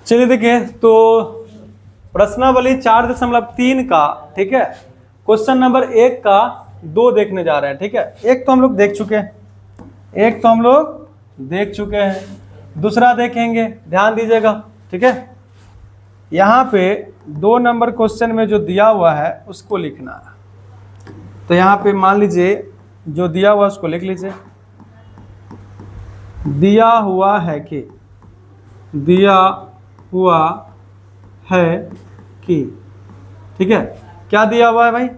चलिए देखिए, तो प्रश्नावली 4.3 का, ठीक है, क्वेश्चन नंबर 1 का 2 देखने जा रहे हैं। ठीक है, एक तो हम लोग देख चुके हैं, दूसरा देखेंगे। ध्यान दीजिएगा, ठीक है। यहाँ पे 2 नंबर क्वेश्चन में जो दिया हुआ है उसको लिखना है। तो यहाँ पे मान लीजिए जो दिया हुआ उसको लिख लीजिए। दिया हुआ है कि ठीक है, क्या दिया हुआ है भाई,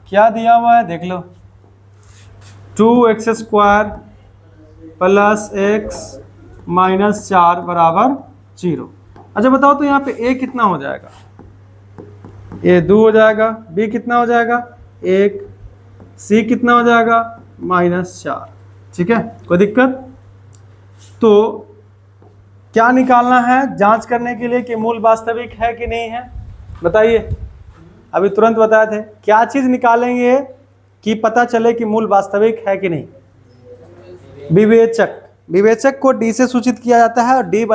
क्या दिया हुआ है देख लो। 2x² + x - 4 = 0। अच्छा बताओ तो यहाँ पे a कितना हो जाएगा, a 2 हो जाएगा, b कितना हो जाएगा 1, c कितना हो जाएगा -4। ठीक है, कोई दिक्कत? तो क्या निकालना है जांच करने के लिए कि मूल वास्तविक है कि नहीं है, बताइए। अभी तुरंत बताए थे, क्या चीज निकालेंगे कि पता चले कि मूल वास्तविक है कि नहीं? विवेचक। विवेचक को d से सूचित किया जाता है और d =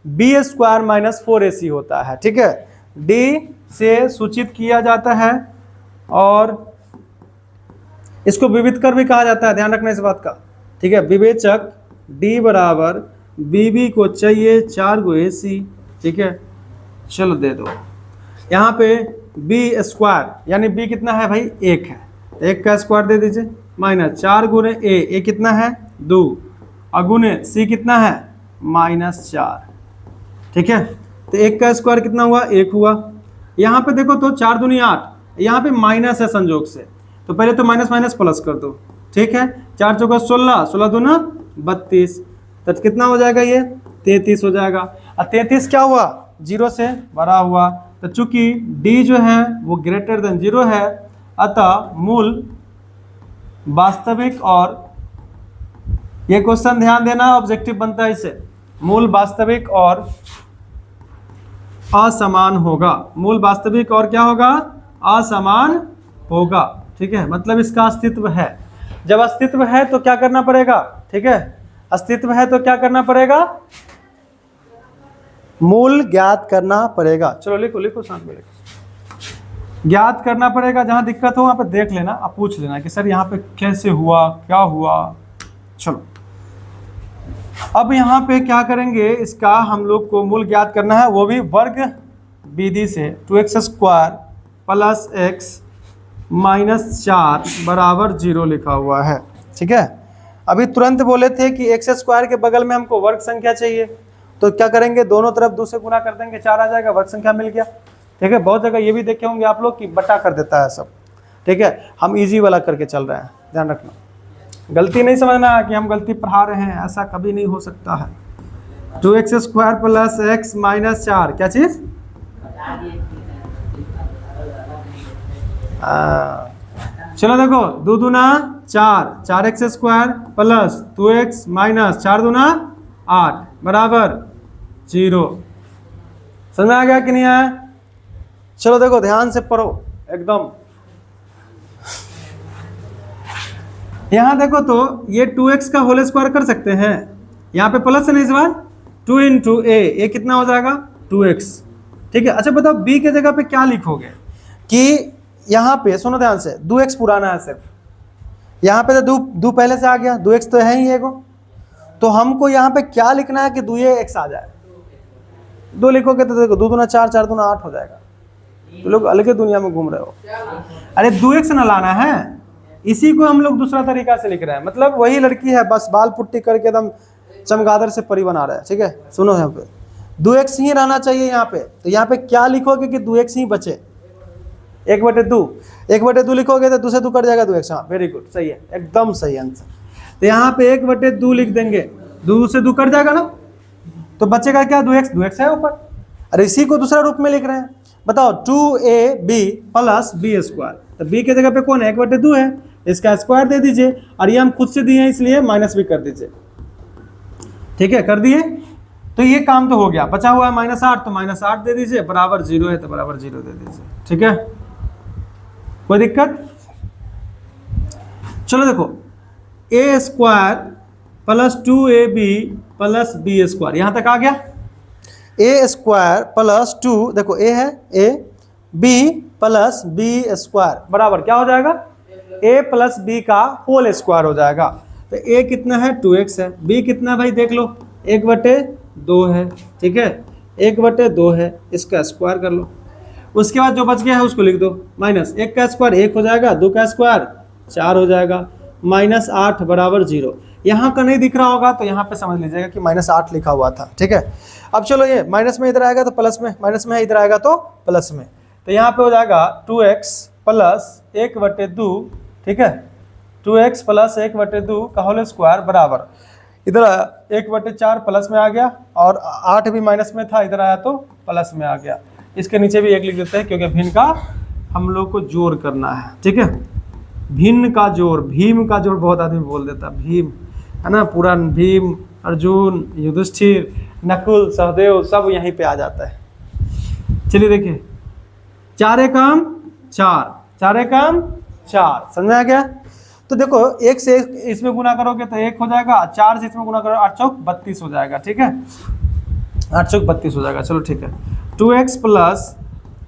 b² - 4ac होता है। ठीक है, d से सूचित किया जाता है और इसको विविधकर भी कहा जाता है, ध्यान रखना इस बात का। ठीक है, विवेचक d = bb को चाहिए 4 × ac। ठीक है, चलो दे दो। यहाँ पे b² यानी b कितना है भाई 1 है, 1 का स्क्वायर दे दीजिए, -4 × a कितना है 2, और गुने c कितना है -4। ठीक है, तो 1 का स्क्वायर कितना हुआ 1 हुआ। यहाँ पे देखो तो 4 दूनी 8, यहाँ पे माइनस है संजोग से, तो पहले तो माइनस माइनस प्लस कर दो। ठीक है, 4 चौका 16, 16 दूना 32, तो कितना हो जाएगा ये 33 हो जाएगा। और 33 क्या हुआ 0 से बड़ा हुआ, तो चूंकि d जो है वो > 0 है, अतः मूल वास्तविक, और ये क्वेश्चन ध्यान देना ऑब्जेक्टिव बनता है इससे, मूल वास्तविक और असमान होगा। मूल वास्तविक और क्या होगा, असमान होगा। ठीक है, मतलब इसका अस्तित्व है। जब अस्तित्व है तो क्या करना पड़ेगा, ठीक है, अस्तित्व है तो क्या करना पड़ेगा, मूल ज्ञात करना पड़ेगा। चलो लिखो लिखो, साथ में लिखो, ज्ञात करना पड़ेगा। जहां दिक्कत हो वहां पे देख लेना, आप पूछ लेना कि सर यहाँ पे कैसे हुआ, क्या हुआ। चलो अब यहाँ पे क्या करेंगे, इसका हम लोग को मूल ज्ञात करना है, वो भी वर्ग विधि से। 2x² + x - 4 = 0 लिखा हुआ है। ठीक है, अभी तुरंत बोले थे कि x² के बगल में हमको वर्ग संख्या चाहिए, तो क्या करेंगे, दोनों तरफ 2 से गुना कर देंगे, 4 आ जाएगा, वर्ग संख्या मिल गया। ठीक है, बहुत जगह ये भी देखे होंगे आप लोग कि बटा कर देता है सब। ठीक है, हम इजी वाला करके चल रहे हैं, ध्यान रखना, गलती नहीं समझना कि हम गलती पढ़ा रहे हैं, ऐसा कभी नहीं हो सकता है। 2x² + x - 4 क्या चीज, चलो देखो, 2 दूना 4, 4x² + 2x - 4 दूना 8 = 0। समझ में आ गया कि नहीं आया? चलो देखो ध्यान से पढ़ो एकदम। यहां देखो तो ये 2x का होल स्क्वायर कर सकते हैं, यहाँ पे प्लस है ना इस बार, 2 × a कितना हो जाएगा 2x। ठीक है, अच्छा बताओ b के जगह पे क्या लिखोगे, कि यहाँ पे सुनो ध्यान से, 2x पुराना है सिर्फ, यहाँ पे तो 2 पहले से आ गया, 2x तो है ही एगो, तो हमको यहाँ पे क्या लिखना है कि 2x आ जाए। 2 लिखोगे तो देखो 2 दूना 4, 4 दूना 8 हो जाएगा। तो लोग अलग दुनिया में घूम रहे हो। अरे 2x ना लाना है, इसी को हम लोग दूसरा तरीका से लिख रहे हैं, मतलब वही लड़की है, बस बाल पुट्टी करके एकदम चमगादड़ से परी बना रहा है। ठीक है, सुनो यहाँ पे 2x ही रहना चाहिए यहाँ पे, तो यहाँ पे क्या लिखोगे कि 2x ही बचे, 1/2, 1/2 लिखोगे तो 2 से 2 कट जाएगा 2x। हाँ वेरी गुड, सही है, एकदम सही आंसर। तो यहाँ पे 1/2 लिख देंगे, 2 से 2 कट जाएगा ना, तो बचेगा क्या 2x, 2x है ऊपर। अरे इसी को दूसरा रूप में लिख रहे हैं, बताओ 2ab + b², तो b के जगह पे कौन है 1/2 है, इसका स्क्वायर दे दीजिए, और ये हम खुद से दिए हैं इसलिए माइनस भी कर दीजिए। ठीक है, कर दिए, तो ये काम तो हो गया। बचा हुआ है -8, तो -8 दे दीजिए, बराबर 0 है तो बराबर 0 दे दीजिए। ठीक है, कोई दिक्कत? चलो देखो, a² + 2ab + b², यहां तक आ गया। ए स्क्वायर प्लस 2, देखो ए है ए, बी प्लस बी स्क्वायर बराबर क्या हो जाएगा, ए प्लस बी का होल स्क्वायर हो जाएगा। तो ए कितना है 2x है, बी कितना भाई देख लो 1/2 है, ठीक है 1/2 है, इसका स्क्वायर कर लो। उसके बाद जो बच गया है उसको लिख दो, माइनस 1 का स्क्वायर 1 हो जाएगा, 2 का स्क्वायर 4 हो जाएगा, -8 बराबर 0। यहाँ का नहीं दिख रहा होगा तो यहाँ पे समझ लीजिएगा कि -8 लिखा हुआ था, ठीक है। अब चलो ये माइनस में इधर आएगा तो प्लस में, माइनस में इधर आएगा तो प्लस में, तो यहाँ पे हो जाएगा 2x प्लस 1/2, ठीक है 2x प्लस 1/2 का होल स्क्वायर बराबर इधर 1/4 प्लस में आ गया, और 8 भी माइनस में था, इधर आया तो प्लस में आ गया। इसके नीचे भी 1 लिख देते हैं क्योंकि भिन्न का हम लोग को जोड़ करना है, ठीक है। भिन्न का जोड़, भीम का जोड़ बहुत आदमी बोल देता, भीम है ना, पूरा भीम, अर्जुन, युधिष्ठिर, नकुल, सहदेव सब यहीं पे आ जाता है। चलिए देखिए 4 एकम 4, 4 एकम 4, समझ में आ गया। तो देखो 1 से इसमें गुना करोगे तो 1 हो जाएगा, 4 से इसमें गुना करो 8 चौक 32 हो जाएगा, ठीक है 8 चौक 32 हो जाएगा। चलो ठीक है 2x प्लस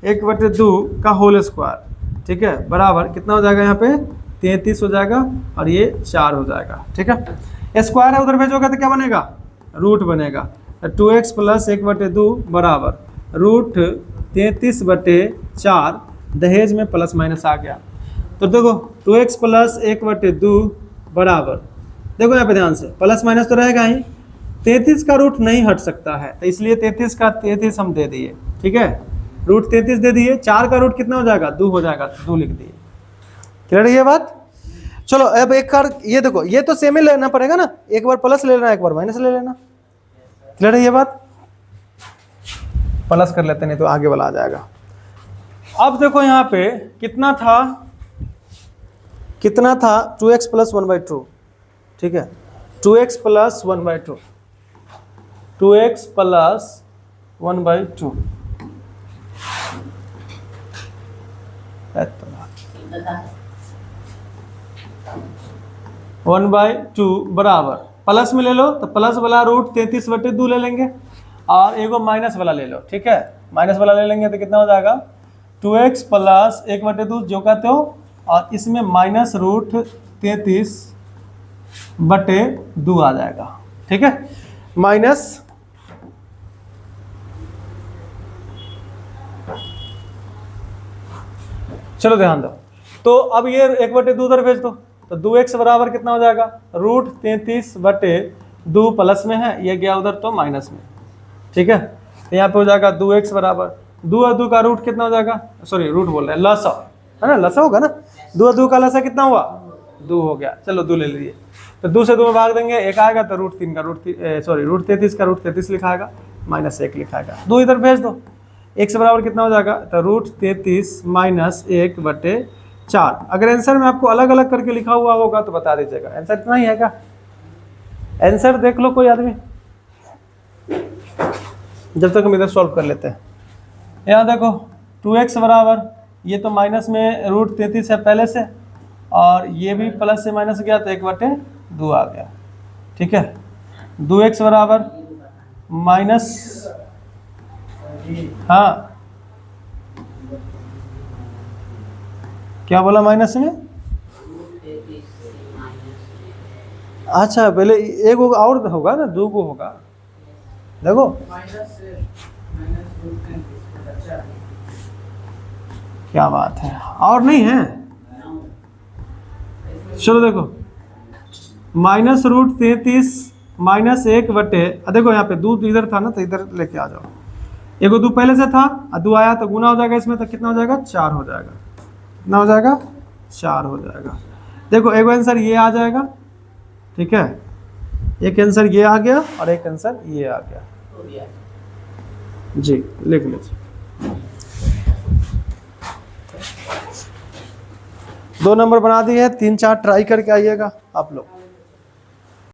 1/2 का होल स्क्वायर, ठीक है बराबर कितना हो जाएगा, यहाँ पे 33 हो जाएगा और ये 4 हो जाएगा, ठीक है। स्क्वायर है उधर भेजोगे तो क्या बनेगा, रूट बनेगा। 2x प्लस 1/2 बराबर रूट 33/4, दहेज में प्लस माइनस आ गया। तो देखो 2x प्लस 1/2 बराबर, देखो यहाँ पे ध्यान से प्लस माइनस तो रहेगा ही, 33 का रूट नहीं हट सकता है, तो इसलिए 33 का 33 हम दे दिए, ठीक है रूट 33 दे दिए। 4 का रूट कितना हो जाएगा, 2 हो जाएगा, 2 लिख दिए। क्लियर है ये बात। चलो अब एक बार ये देखो, ये तो सेम ही लेना पड़ेगा ना, एक बार प्लस ले लेना एक बार माइनस ले लेना। क्लियर है ये बात, प्लस कर लेते नहीं तो आगे वाला आ जाएगा। अब देखो यहाँ पे कितना था 2x प्लस 1/2, ठीक है 2x प्लस 1/2, 2x प्लस 1/2 1/2 बराबर प्लस में ले लो तो प्लस वाला रूट 33/2 ले लेंगे, और एगो माइनस वाला ले लो, ठीक है माइनस वाला ले लेंगे तो कितना हो जाएगा 2x प्लस 1/2 जो कहते हो, और इसमें माइनस रूट 33/2 आ जाएगा, ठीक है माइनस चलो ध्यान दो। तो अब ये 1/2 उधर भेज दो, तो 2x बराबर कितना हो जाएगा, रूट 33/2 प्लस में है, ये गया उधर तो माइनस में, ठीक है तो यहाँ पे हो जाएगा 2x बराबर 2 और 2 का रूट कितना हो जाएगा, सॉरी रूट बोल रहे हैं लसा है ना, लसा होगा ना, 2 और 2 का लसा कितना हुआ 2 हो गया। चलो 2 ले लीजिए, तो 2 से 2 में भाग देंगे 1 आएगा, तो रूट 3 का रूट 33 का रूट 33 लिखाएगा, -1 लिखाएगा। 2 इधर भेज दो, x बराबर कितना हो जाएगा, तो रूट 33 माइनस 1/4। अगर आंसर में आपको अलग अलग करके लिखा हुआ होगा तो बता दीजिएगा, आंसर इतना ही है क्या, आंसर देख लो कोई आदमी, जब तक हम इधर सॉल्व कर लेते हैं। यहाँ देखो 2x बराबर, ये तो माइनस में रूट 33 है पहले से, और ये भी प्लस से माइनस गया तो 1/2 आ गया, ठीक है 2x बराबर माइनस, हाँ क्या बोला माइनस में, अच्छा पहले एक और होगा ना, 2 को होगा, देखो क्या बात है, और नहीं है। चलो देखो माइनस रूट 33 माइनस 1/, देखो यहाँ पे 2 इधर था ना, तो इधर लेके आ जाओ, एगो 2 पहले से था, 2 आया तो गुना हो जाएगा इसमें, तो कितना हो जाएगा 4 हो जाएगा, कितना हो जाएगा 4 हो जाएगा। देखो एक आंसर ये आ जाएगा, ठीक है एक आंसर ये आ गया और एक आंसर ये आ गया जी, लिख लीजिए। 2 नंबर बना दिए, 3 4 ट्राई करके आइएगा आप लोग।